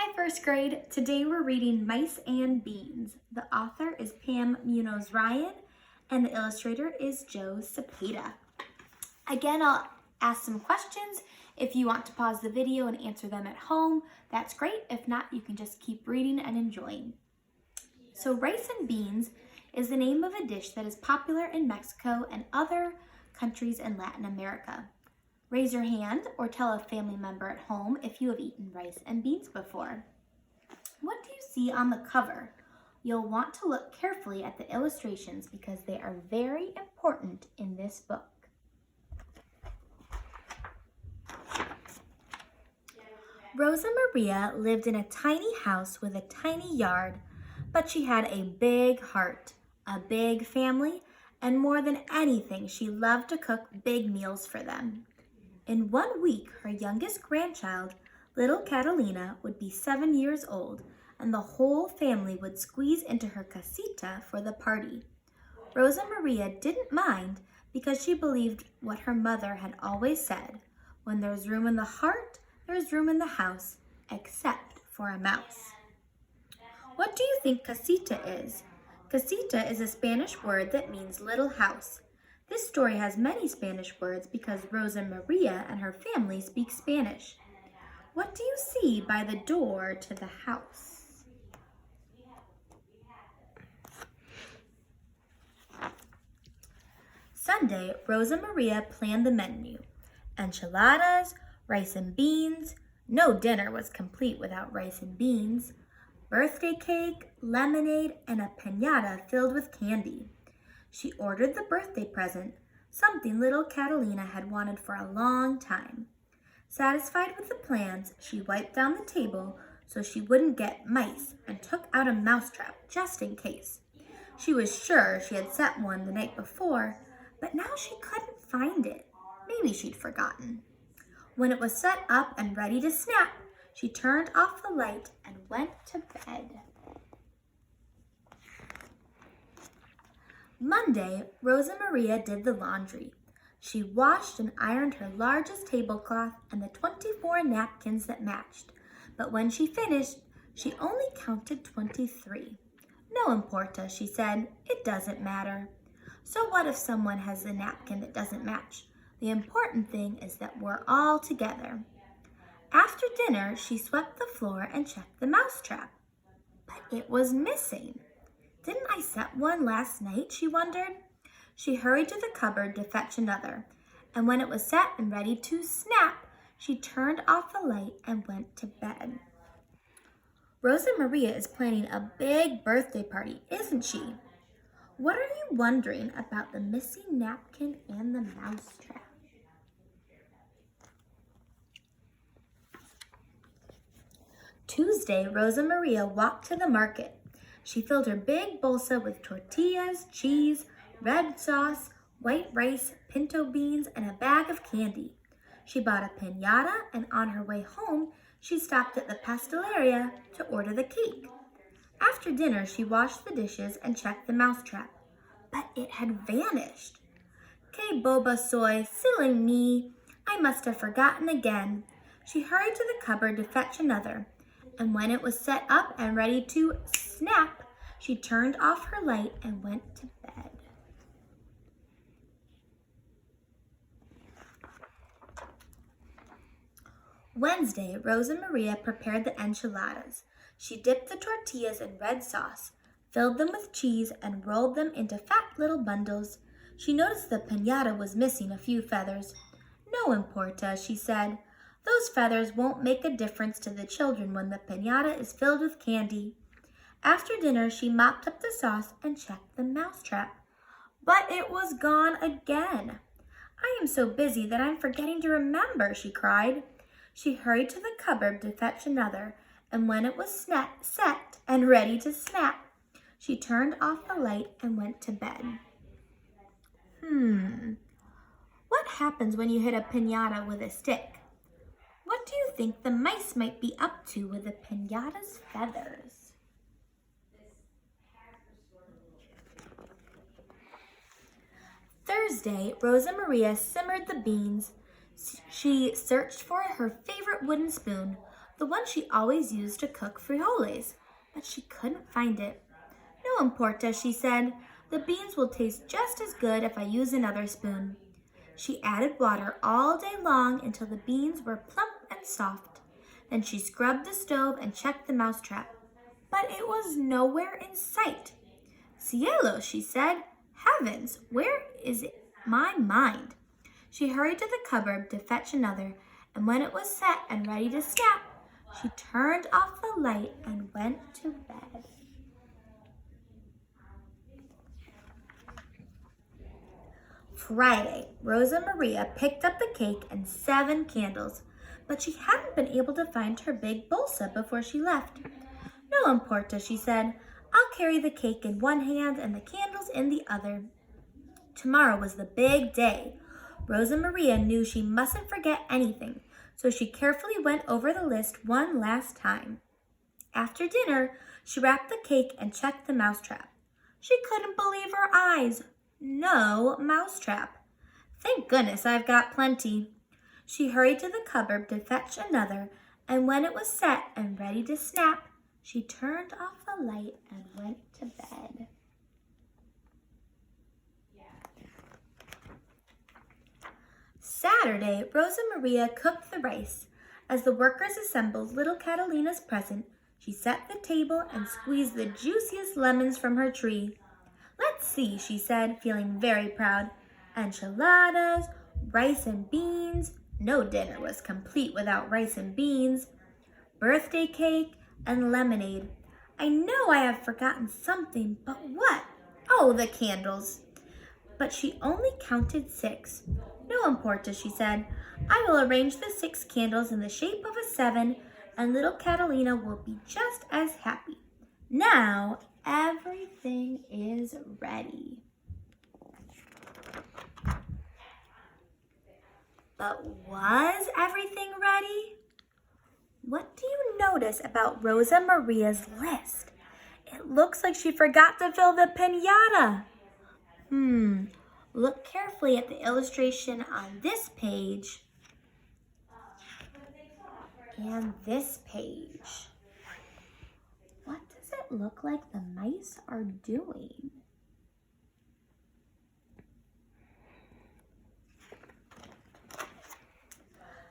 Hi, first grade. Today we're reading Mice and Beans. The author is Pam Munoz Ryan and the illustrator is Joe Cepeda. Again, I'll ask some questions. If you want to pause the video and answer them at home, that's great. If not, you can just keep reading and enjoying. So rice and beans is the name of a dish that is popular in Mexico and other countries in Latin America. Raise your hand or tell a family member at home if you have eaten rice and beans before. What do you see on the cover? You'll want to look carefully at the illustrations because they are very important in this book. Rosa Maria lived in a tiny house with a tiny yard, but she had a big heart, a big family, and more than anything, she loved to cook big meals for them. In 1 week, her youngest grandchild, little Catalina, would be 7 years old, and the whole family would squeeze into her casita for the party. Rosa Maria didn't mind because she believed what her mother had always said, when there's room in the heart, there's room in the house, except for a mouse. What do you think casita is? Casita is a Spanish word that means little house. This story has many Spanish words because Rosa Maria and her family speak Spanish. What do you see by the door to the house? Sunday, Rosa Maria planned the menu. Enchiladas, rice and beans. No dinner was complete without rice and beans. Birthday cake, lemonade, and a piñata filled with candy. She ordered the birthday present, something little Catalina had wanted for a long time. Satisfied with the plans, she wiped down the table so she wouldn't get mice and took out a mousetrap just in case. She was sure she had set one the night before, but now she couldn't find it. Maybe she'd forgotten. When it was set up and ready to snap, she turned off the light and went to bed. Monday, Rosa Maria did the laundry. She washed and ironed her largest tablecloth and the 24 napkins that matched. But when she finished, she only counted 23. No importa, she said, it doesn't matter. So what if someone has a napkin that doesn't match? The important thing is that we're all together. After dinner, she swept the floor and checked the mousetrap. But it was missing. Didn't I set one last night, she wondered. She hurried to the cupboard to fetch another, and when it was set and ready to snap, she turned off the light and went to bed. Rosa Maria is planning a big birthday party, isn't she? What are you wondering about the missing napkin and the mousetrap? Tuesday, Rosa Maria walked to the market. She filled her big bolsa with tortillas, cheese, red sauce, white rice, pinto beans, and a bag of candy. She bought a piñata, and on her way home, she stopped at the pasteleria to order the cake. After dinner, she washed the dishes and checked the mousetrap, but it had vanished. Que boba soy, silly me, I must have forgotten again. She hurried to the cupboard to fetch another, and when it was set up and ready to snap, she turned off her light and went to bed. Wednesday, Rosa Maria prepared the enchiladas. She dipped the tortillas in red sauce, filled them with cheese, and rolled them into fat little bundles. She noticed the piñata was missing a few feathers. No importa, she said. Those feathers won't make a difference to the children when the piñata is filled with candy. After dinner, she mopped up the sauce and checked the mousetrap. But it was gone again. I am so busy that I'm forgetting to remember, she cried. She hurried to the cupboard to fetch another, and when it was set and ready to snap, she turned off the light and went to bed. What happens when you hit a piñata with a stick? What do you think the mice might be up to with the piñata's feathers? Thursday, Rosa Maria simmered the beans. She searched for her favorite wooden spoon, the one she always used to cook frijoles, but she couldn't find it. No importa, she said. The beans will taste just as good if I use another spoon. She added water all day long until the beans were plump and soft. Then she scrubbed the stove and checked the mousetrap, but it was nowhere in sight. Cielo, she said. Heavens, where is my mind? She hurried to the cupboard to fetch another, and when it was set and ready to snap, she turned off the light and went to bed. Friday, Rosa Maria picked up the cake and 7 candles, but she hadn't been able to find her big bolsa before she left. No importa, she said. I'll carry the cake in one hand and the candles in the other. Tomorrow was the big day. Rosa Maria knew she mustn't forget anything, so she carefully went over the list one last time. After dinner, she wrapped the cake and checked the mousetrap. She couldn't believe her eyes. No mousetrap. Thank goodness I've got plenty. She hurried to the cupboard to fetch another, and when it was set and ready to snap, she turned off the light and went to bed. Saturday, Rosa Maria cooked the rice. As the workers assembled little Catalina's present, she set the table and squeezed the juiciest lemons from her tree. Let's see, she said, feeling very proud. Enchiladas, rice and beans. No dinner was complete without rice and beans. Birthday cake and lemonade. I know I have forgotten something, but what? Oh, the candles. But she only counted 6. No importa, she said. I will arrange the 6 candles in the shape of a 7, and little Catalina will be just as happy. Now, everything is ready. But was everything ready? What do you notice about Rosa Maria's list? It looks like she forgot to fill the piñata. Look carefully at the illustration on this page and this page. What does it look like the mice are doing?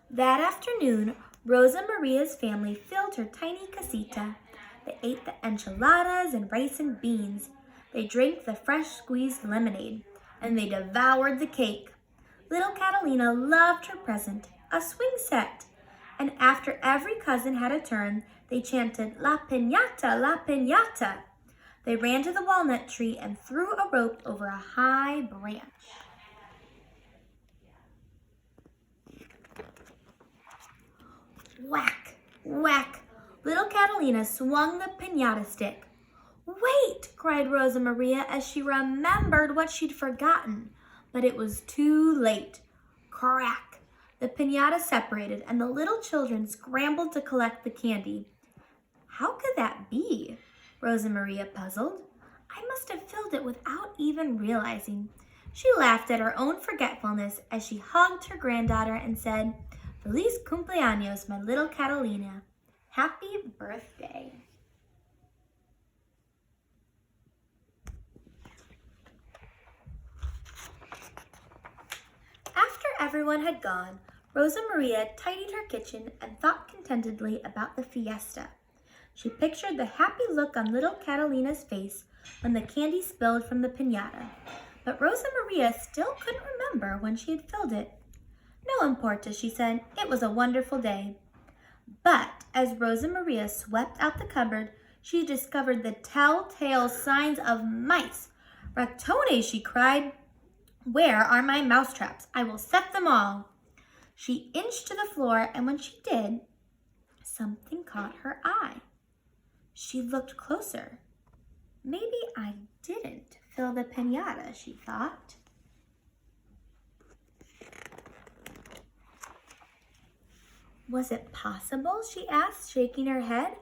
That afternoon, Rosa Maria's family filled her tiny casita. They ate the enchiladas and rice and beans. They drank the fresh squeezed lemonade, and they devoured the cake. Little Catalina loved her present, a swing set. And after every cousin had a turn, they chanted, La piñata, la piñata. They ran to the walnut tree and threw a rope over a high branch. Whack, whack. Little Catalina swung the piñata stick. Wait, cried Rosa Maria as she remembered what she'd forgotten. But it was too late. Crack! The piñata separated and the little children scrambled to collect the candy. How could that be? Rosa Maria puzzled. I must have filled it without even realizing. She laughed at her own forgetfulness as she hugged her granddaughter and said, Feliz cumpleaños, my little Catalina. Happy birthday. After everyone had gone, Rosa Maria tidied her kitchen and thought contentedly about the fiesta. She pictured the happy look on little Catalina's face when the candy spilled from the piñata. But Rosa Maria still couldn't remember when she had filled it. No importa, she said. It was a wonderful day. But as Rosa Maria swept out the cupboard, she discovered the telltale signs of mice. Ratone, she cried. Where are my mousetraps? I will set them all. She inched to the floor, and when she did, something caught her eye. She looked closer. Maybe I didn't fill the piñata, she thought. Was it possible, she asked, shaking her head?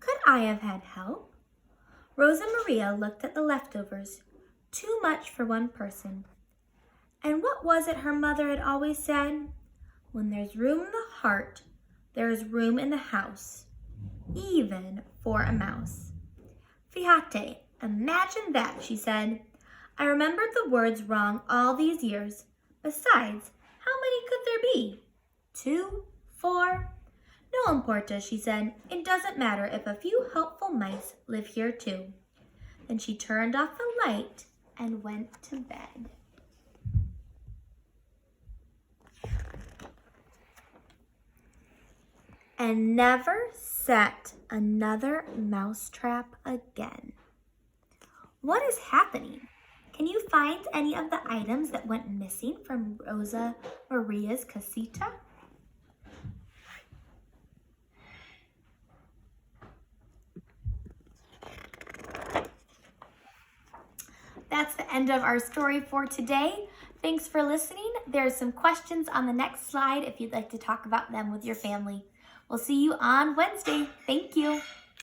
Could I have had help? Rosa Maria looked at the leftovers. Too much for one person. And what was it her mother had always said? When there's room in the heart, There is room in the house, even for a mouse. Fíjate, imagine that, she said. I remembered the words wrong all these years. Besides, how many could there be? 2, 4? No importa, she said. It doesn't matter if a few helpful mice live here too. Then she turned off the light and went to bed. And never set another mousetrap again. What is happening? Can you find any of the items that went missing from Rosa Maria's casita? That's the end of our story for today. Thanks for listening. There's some questions on the next slide if you'd like to talk about them with your family. We'll see you on Wednesday. Thank you.